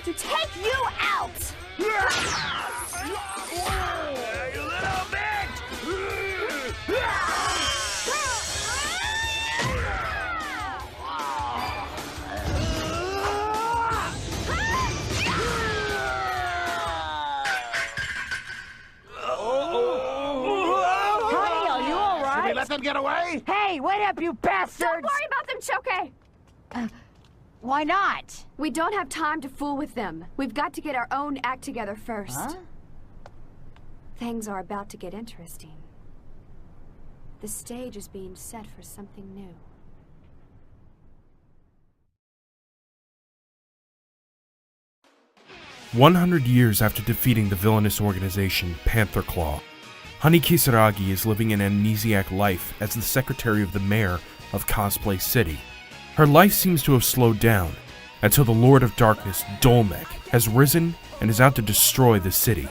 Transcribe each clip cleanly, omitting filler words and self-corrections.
to take you out! You little bitch! Honey, are you all right? Should we let them get away? Hey, wait up, you bastards! Don't worry about them, Choke. Why not? We don't have time to fool with them. We've got to get our own act together first. Huh? Things are about to get interesting. The stage is being set for something new. "100 years after defeating the villainous organization, Panther Claw, Honey Kisaragi is living an amnesiac life as the secretary of the mayor of Cosplay City. Her life seems to have slowed down until the Lord of Darkness, Dolmek, has risen and is out to destroy the city.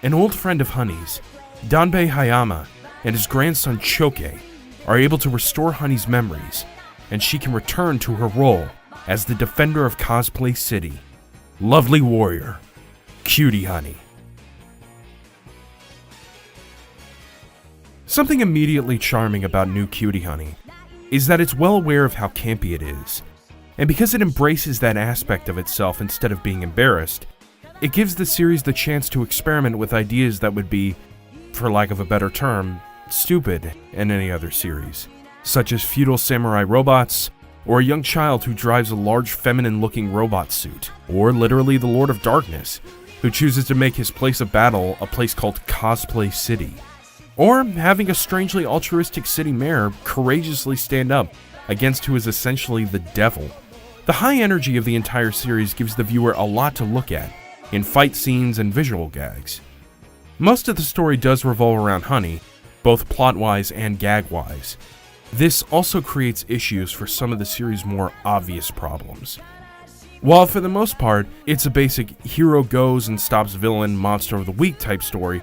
An old friend of Honey's, Danbei Hayama, and his grandson Choke are able to restore Honey's memories, and she can return to her role as the defender of Cosplay City. Lovely warrior, Cutie Honey." Something immediately charming about new Cutie Honey is that it's well aware of how campy it is, and because it embraces that aspect of itself instead of being embarrassed, it gives the series the chance to experiment with ideas that would be, for lack of a better term, stupid in any other series, such as feudal samurai robots, or a young child who drives a large feminine-looking robot suit, or literally the Lord of Darkness, who chooses to make his place of battle a place called Cosplay City, or having a strangely altruistic city mayor courageously stand up against who is essentially the devil. The high energy of the entire series gives the viewer a lot to look at, in fight scenes and visual gags. Most of the story does revolve around Honey, both plot-wise and gag-wise. This also creates issues for some of the series' more obvious problems. While for the most part, it's a basic hero goes and stops villain monster of the week type story,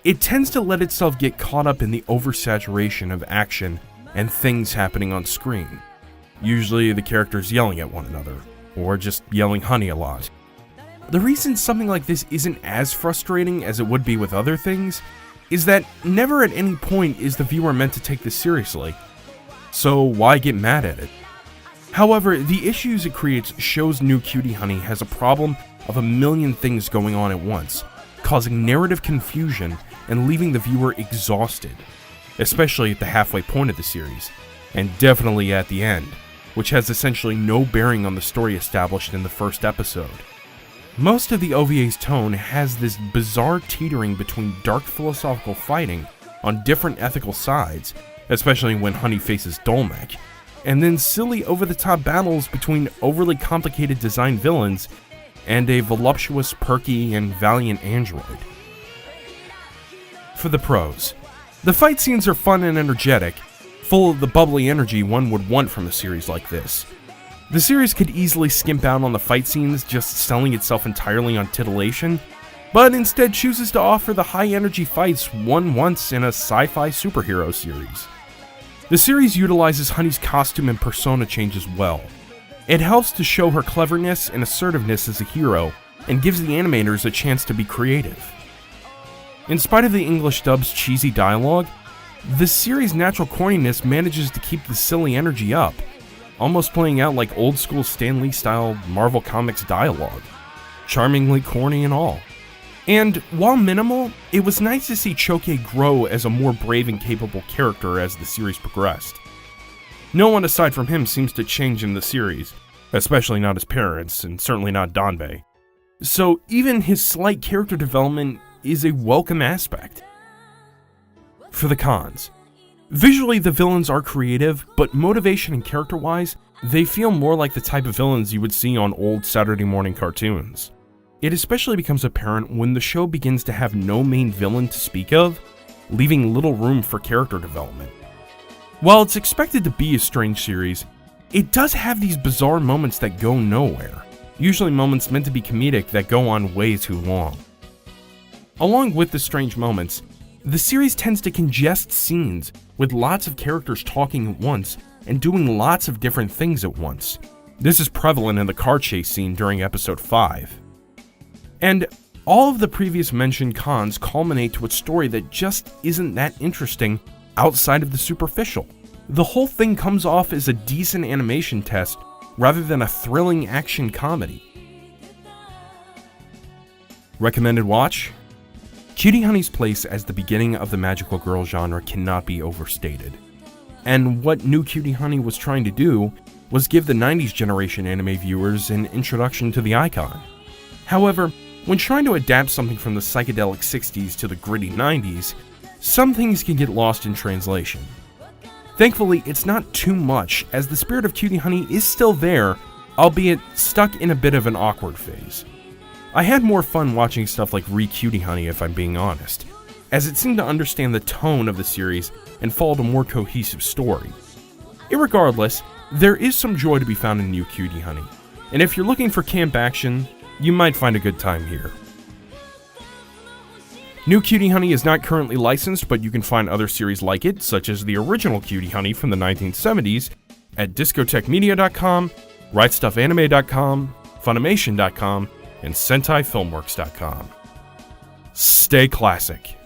it tends to let itself get caught up in the oversaturation of action and things happening on screen. Usually the characters yelling at one another, or just yelling Honey a lot. The reason something like this isn't as frustrating as it would be with other things is that never at any point is the viewer meant to take this seriously, so why get mad at it? However, the issues it creates shows new Cutie Honey has a problem of a million things going on at once, causing narrative confusion and leaving the viewer exhausted, especially at the halfway point of the series, and definitely at the end, which has essentially no bearing on the story established in the first episode. Most of the OVA's tone has this bizarre teetering between dark philosophical fighting on different ethical sides, especially when Honey faces Dolmek, and then silly over-the-top battles between overly complicated designed villains and a voluptuous, perky, and valiant android. For the pros, the fight scenes are fun and energetic, full of the bubbly energy one would want from a series like this. The series could easily skimp out on the fight scenes, just selling itself entirely on titillation, but instead chooses to offer the high-energy fights one wants in a sci-fi superhero series. The series utilizes Honey's costume and persona changes well. It helps to show her cleverness and assertiveness as a hero, and gives the animators a chance to be creative. In spite of the English dub's cheesy dialogue, the series' natural corniness manages to keep the silly energy up, almost playing out like old-school Stan Lee-style Marvel Comics dialogue, charmingly corny and all. And while minimal, it was nice to see Choke grow as a more brave and capable character as the series progressed. No one aside from him seems to change in the series, especially not his parents, and certainly not Danbei. So even his slight character development is a welcome aspect. For the cons, visually the villains are creative, but motivation and character-wise, they feel more like the type of villains you would see on old Saturday morning cartoons. It especially becomes apparent when the show begins to have no main villain to speak of, leaving little room for character development. While it's expected to be a strange series, it does have these bizarre moments that go nowhere, usually moments meant to be comedic that go on way too long. Along with the strange moments, the series tends to congest scenes with lots of characters talking at once and doing lots of different things at once. This is prevalent in the car chase scene during episode 5. And all of the previous mentioned cons culminate to a story that just isn't that interesting outside of the superficial. The whole thing comes off as a decent animation test rather than a thrilling action comedy. Recommended watch? Cutie Honey's place as the beginning of the magical girl genre cannot be overstated. And what New Cutie Honey was trying to do was give the 90s generation anime viewers an introduction to the icon. However, when trying to adapt something from the psychedelic 60s to the gritty 90s, some things can get lost in translation. Thankfully, it's not too much, as the spirit of Cutie Honey is still there, albeit stuck in a bit of an awkward phase. I had more fun watching stuff like Cutie Honey, if I'm being honest, as it seemed to understand the tone of the series and followed a more cohesive story. Irregardless, there is some joy to be found in New Cutie Honey, and if you're looking for camp action, you might find a good time here. New Cutie Honey is not currently licensed, but you can find other series like it, such as the original Cutie Honey from the 1970s, at discotekmedia.com, rightstuffanime.com, funimation.com, and sentaifilmworks.com. Stay classic.